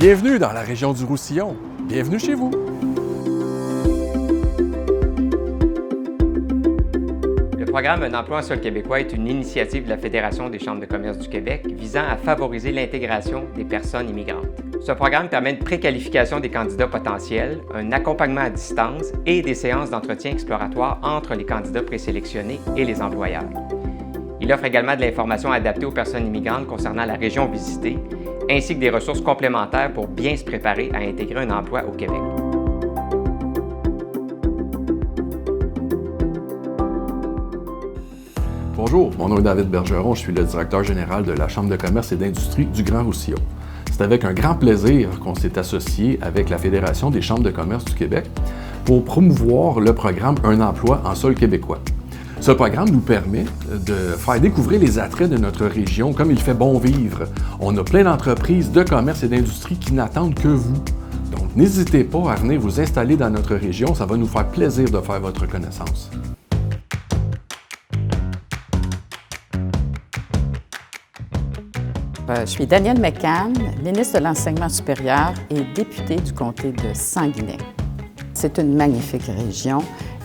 Bienvenue dans la région du Roussillon. Bienvenue chez vous. Le programme Un emploi en sol québécois est une initiative de la Fédération des chambres de commerce du Québec visant à favoriser l'intégration des personnes immigrantes. Ce programme permet une préqualification des candidats potentiels, un accompagnement à distance et des séances d'entretien exploratoire entre les candidats présélectionnés et les employeurs. Il offre également de l'information adaptée aux personnes immigrantes concernant la région visitée, ainsi que des ressources complémentaires pour bien se préparer à intégrer un emploi au Québec. Bonjour, mon nom est David Bergeron, je suis le directeur général de la Chambre de commerce et d'industrie du Grand Roussillon. C'est avec un grand plaisir qu'on s'est associé avec la Fédération des chambres de commerce du Québec pour promouvoir le programme Un emploi en sol québécois. Ce programme nous permet de faire découvrir les attraits de notre région comme il fait bon vivre. On a plein d'entreprises de commerce et d'industrie qui n'attendent que vous. Donc, n'hésitez pas à venir vous installer dans notre région, ça va nous faire plaisir de faire votre connaissance. Je suis Danielle McCann, ministre de l'Enseignement supérieur et députée du comté de Sanguinet. C'est une magnifique région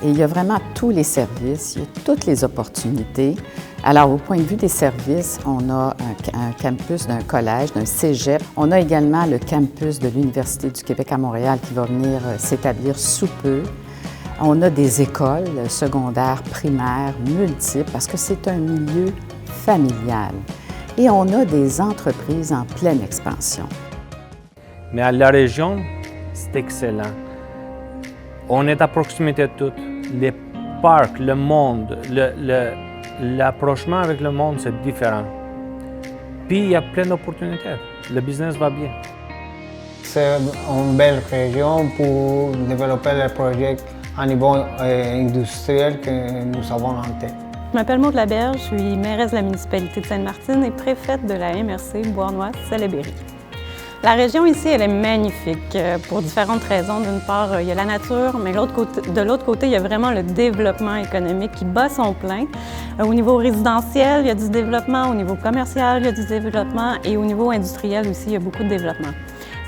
et il y a vraiment tous les services, il y a toutes les opportunités. Alors, au point de vue des services, on a un campus d'un collège, d'un cégep. On a également le campus de l'Université du Québec à Montréal qui va venir s'établir sous peu. On a des écoles secondaires, primaires, multiples, parce que c'est un milieu familial. Et on a des entreprises en pleine expansion. Mais à la région, c'est excellent. On est à proximité de tout. Les parcs, le monde, l'approchement avec le monde, c'est différent. Puis il y a plein d'opportunités. Le business va bien. C'est une belle région pour développer les projets à niveau industriel que nous avons en tête. Je m'appelle Maud Laberge, je suis mairesse de la municipalité de Sainte-Martine et préfète de la MRC Beauharnois-Salaberry. La région ici, elle est magnifique pour différentes raisons. D'une part, il y a la nature, mais de l'autre côté, il y a vraiment le développement économique qui bat son plein. Au niveau résidentiel, il y a du développement, au niveau commercial, il y a du développement et au niveau industriel aussi, il y a beaucoup de développement.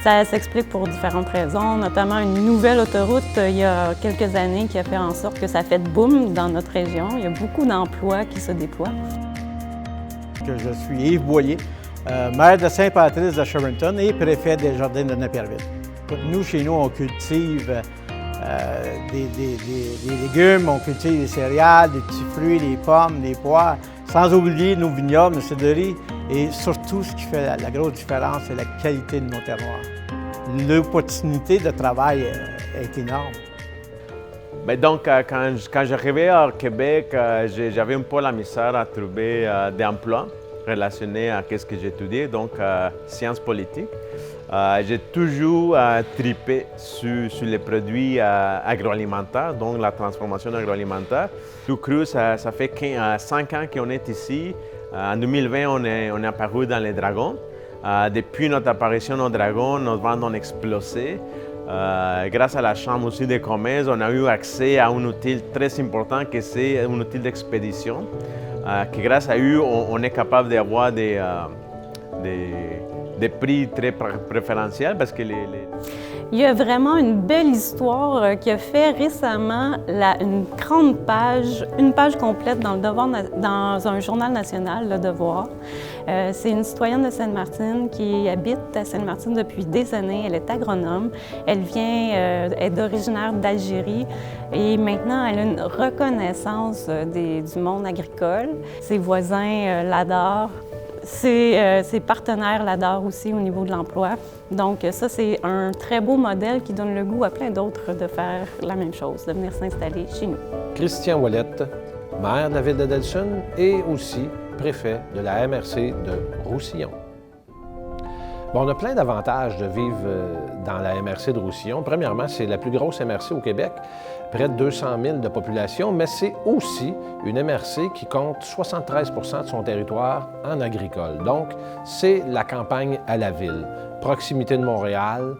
Ça s'explique pour différentes raisons, notamment une nouvelle autoroute il y a quelques années qui a fait en sorte que ça fait boom dans notre région. Il y a beaucoup d'emplois qui se déploient. Je suis Yves Boyer, maire de Sainte-Patrice de Sherrington et préfet des Jardins de Naperville. Nous, chez nous, on cultive des légumes, on cultive des céréales, des petits fruits, des pommes, des poires, sans oublier nos vignobles, nos cidreries. Et surtout, ce qui fait la grosse différence, c'est la qualité de nos terroirs. L'opportunité de travail est énorme. Mais donc, quand j'arrivais au Québec, j'avais un peu la misère à trouver des emplois relationnés à ce que j'étudiais, donc sciences politiques. J'ai toujours tripé sur les produits agroalimentaires, donc la transformation agroalimentaire. Tout cru, ça fait 5 ans qu'on est ici. En 2020, on est apparu dans les dragons. Depuis notre apparition aux dragons, nos ventes ont explosé. Grâce à la Chambre aussi de commerce, on a eu accès à un outil très important que c'est un outil d'expédition. Que grâce à eux, on est capable d'avoir des prix très préférentiels parce que Il y a vraiment une belle histoire qui a fait récemment une page complète dans un journal national, Le Devoir. C'est une citoyenne de Sainte-Martine qui habite à Sainte-Martine depuis des années. Elle est agronome. Elle est originaire d'Algérie et maintenant elle a une reconnaissance du monde agricole. Ses voisins l'adorent. Ses partenaires l'adorent aussi au niveau de l'emploi. Donc ça, c'est un très beau modèle qui donne le goût à plein d'autres de faire la même chose, de venir s'installer chez nous. Christian Ouellette, maire de la ville de Delson et aussi préfet de la MRC de Roussillon. Bon, on a plein d'avantages de vivre dans la MRC de Roussillon. Premièrement, c'est la plus grosse MRC au Québec, près de 200 000 de population, mais c'est aussi une MRC qui compte 73 % de son territoire en agricole. Donc, c'est la campagne à la ville. Proximité de Montréal,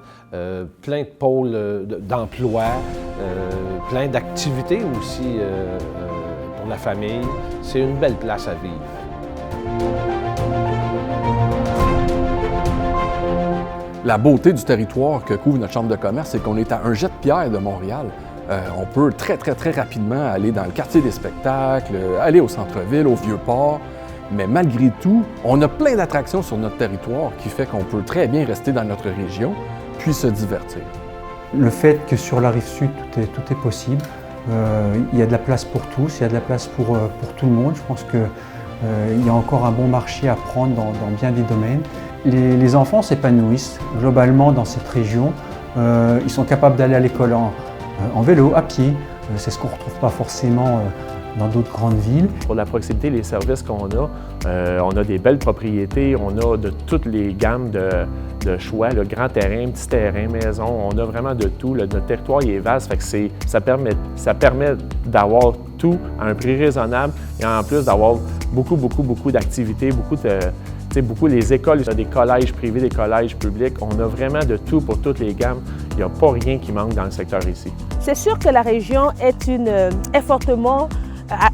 plein de pôles d'emploi, plein d'activités aussi pour la famille. C'est une belle place à vivre. La beauté du territoire que couvre notre chambre de commerce, c'est qu'on est à un jet de pierre de Montréal. On peut très rapidement aller dans le quartier des spectacles, aller au centre-ville, au Vieux-Port. Mais malgré tout, on a plein d'attractions sur notre territoire qui fait qu'on peut très bien rester dans notre région puis se divertir. Le fait que sur la rive sud, tout est possible. Il y a de la place pour tous, il y a de la place pour tout le monde. Je pense qu'il y a encore un bon marché à prendre dans bien des domaines. Les enfants s'épanouissent globalement dans cette région. Ils sont capables d'aller à l'école en vélo, à pied. C'est ce qu'on ne retrouve pas forcément dans d'autres grandes villes. Pour la proximité, les services qu'on a des belles propriétés, on a de toutes les gammes de choix, le grand terrain, petit terrain, maison, on a vraiment de tout. Notre territoire il est vaste, fait que ça permet d'avoir tout à un prix raisonnable et en plus d'avoir beaucoup d'activités, beaucoup les écoles, il y a des collèges privés, des collèges publics, on a vraiment de tout pour toutes les gammes. Il n'y a pas rien qui manque dans le secteur ici. C'est sûr que la région est fortement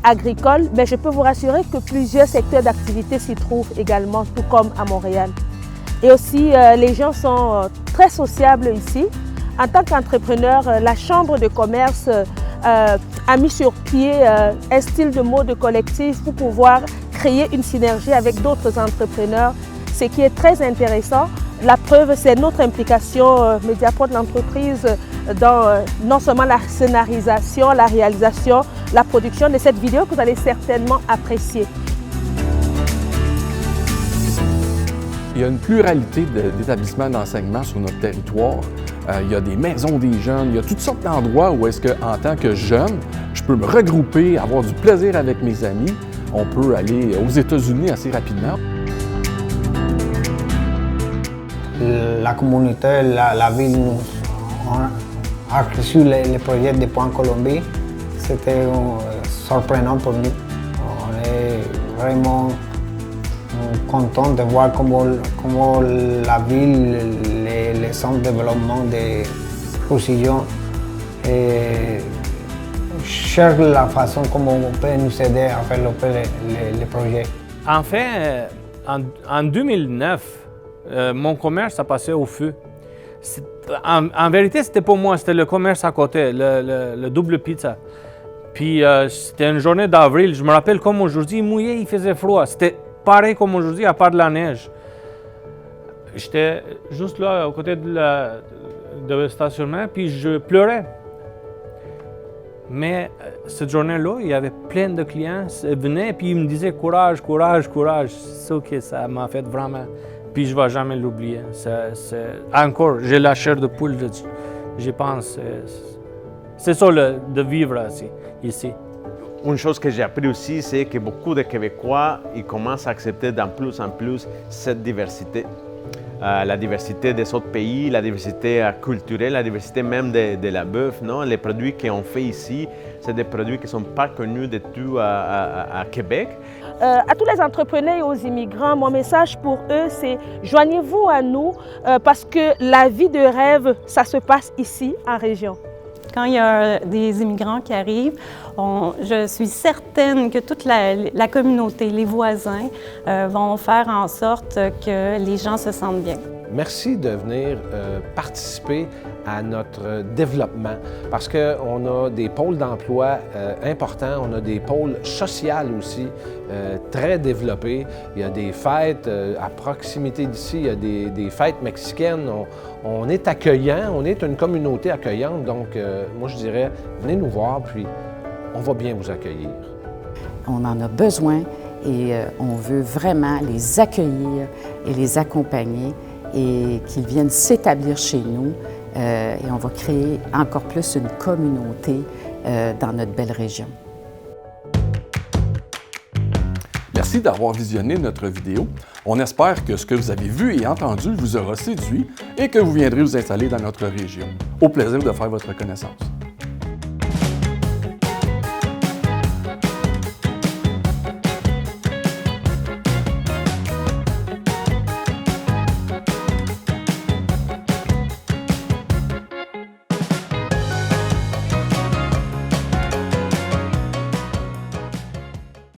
agricole, mais je peux vous rassurer que plusieurs secteurs d'activité s'y trouvent également, tout comme à Montréal. Et aussi, les gens sont très sociables ici. En tant qu'entrepreneur, la Chambre de commerce a mis sur pied un style de mode collectif pour pouvoir créer une synergie avec d'autres entrepreneurs, ce qui est très intéressant. La preuve, c'est notre implication Mediaport, l'entreprise, dans non seulement la scénarisation, la réalisation, la production de cette vidéo que vous allez certainement apprécier. Il y a une pluralité d'établissements d'enseignement sur notre territoire. Il y a des maisons des jeunes, il y a toutes sortes d'endroits où est-ce qu'en tant que jeune, je peux me regrouper, avoir du plaisir avec mes amis. On peut aller aux États-Unis assez rapidement. La communauté, la ville nous a reçu le projet de Point Colombie. C'était surprenant pour nous. On est vraiment content de voir comment la ville, les centres de développement de Roussillon cherchent la façon comment on peut nous aider à développer les projets. En fait, en 2009, mon commerce a passé au feu. En vérité, c'était pour moi, c'était le commerce à côté, le double pizza. Puis c'était une journée d'avril, je me rappelle comme aujourd'hui, mouillé, il faisait froid. C'était pareil comme aujourd'hui, à part de la neige. J'étais juste là, à côté de stationnement, puis je pleurais. Mais cette journée-là, il y avait plein de clients qui venaient, puis ils me disaient « courage, courage, courage ». C'est OK, ça m'a fait vraiment. Puis je ne vais jamais l'oublier. Encore, j'ai la chair de poule, je pense. C'est ça de vivre ici. Une chose que j'ai appris aussi, c'est que beaucoup de Québécois ils commencent à accepter de plus en plus cette diversité. La diversité des autres pays, la diversité culturelle, la diversité même de la boeuf. Les produits qu'on fait ici, c'est des produits qui ne sont pas connus du tout à Québec. À tous les entrepreneurs et aux immigrants, mon message pour eux, c'est joignez-vous à nous parce que la vie de rêve, ça se passe ici, en région. Quand il y a des immigrants qui arrivent, je suis certaine que toute la communauté, les voisins, vont faire en sorte que les gens se sentent bien. Merci de venir participer à notre développement parce qu'on a des pôles d'emploi importants, on a des pôles sociaux aussi très développés. Il y a des fêtes à proximité d'ici, il y a des fêtes mexicaines. On est accueillant, on est une communauté accueillante, donc moi je dirais, venez nous voir, puis on va bien vous accueillir. On en a besoin et on veut vraiment les accueillir et les accompagner et qu'ils viennent s'établir chez nous et on va créer encore plus une communauté dans notre belle région. Merci d'avoir visionné notre vidéo. On espère que ce que vous avez vu et entendu vous aura séduit et que vous viendrez vous installer dans notre région. Au plaisir de faire votre connaissance.